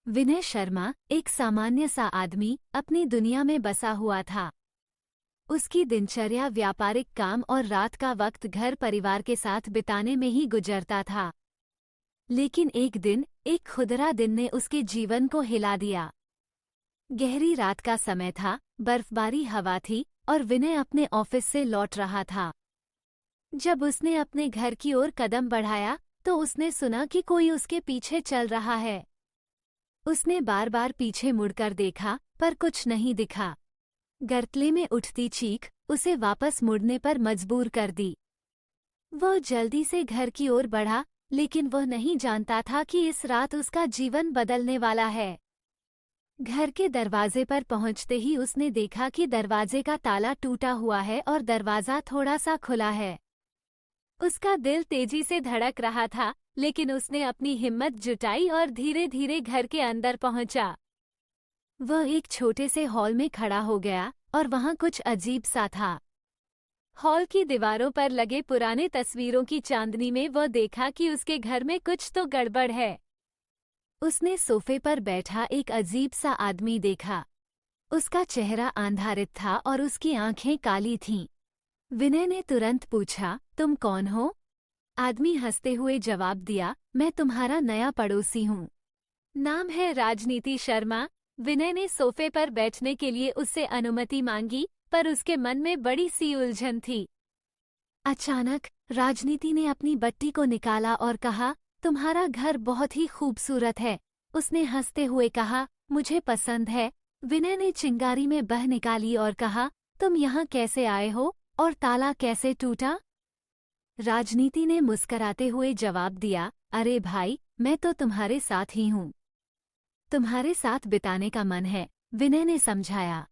विनय शर्मा एक सामान्य सा आदमी अपनी दुनिया में बसा हुआ था। उसकी दिनचर्या व्यापारिक काम और रात का वक्त घर परिवार के साथ बिताने में ही गुजरता था। लेकिन एक दिन एक खुदरा दिन ने उसके जीवन को हिला दिया। गहरी रात का समय था, बर्फबारी हवा थी और विनय अपने ऑफिस से लौट रहा था। जब उसने अपने घर की ओर कदम बढ़ाया तो उसने सुना कि कोई उसके पीछे चल रहा है। उसने बार बार पीछे मुड़कर देखा पर कुछ नहीं दिखा। गर्तले में उठती चीख उसे वापस मुड़ने पर मजबूर कर दी। वह जल्दी से घर की ओर बढ़ा, लेकिन वह नहीं जानता था कि इस रात उसका जीवन बदलने वाला है। घर के दरवाजे पर पहुंचते ही उसने देखा कि दरवाजे का ताला टूटा हुआ है और दरवाजा थोड़ा सा खुला है। उसका दिल तेजी से धड़क रहा था, लेकिन उसने अपनी हिम्मत जुटाई और धीरे धीरे घर के अंदर पहुंचा। वह एक छोटे से हॉल में खड़ा हो गया और वहां कुछ अजीब सा था। हॉल की दीवारों पर लगे पुराने तस्वीरों की चांदनी में वह देखा कि उसके घर में कुछ तो गड़बड़ है। उसने सोफे पर बैठा एक अजीब सा आदमी देखा। उसका चेहरा आंधारित था और उसकी आंखें काली थीं। विनय ने तुरंत पूछा, तुम कौन हो? आदमी हंसते हुए जवाब दिया, मैं तुम्हारा नया पड़ोसी हूँ। नाम है राजनीति शर्मा। विनय ने सोफे पर बैठने के लिए उससे अनुमति मांगी, पर उसके मन में बड़ी सी उलझन थी। अचानक राजनीति ने अपनी बट्टी को निकाला और कहा, तुम्हारा घर बहुत ही खूबसूरत है। उसने हंसते हुए कहा, मुझे पसंद है। विनय ने चिंगारी में बह निकाली और कहा, तुम यहाँ कैसे आए हो और ताला कैसे टूटा? राजनीति ने मुस्कराते हुए जवाब दिया, अरे भाई, मैं तो तुम्हारे साथ ही हूँ। तुम्हारे साथ बिताने का मन है, विनय ने समझाया।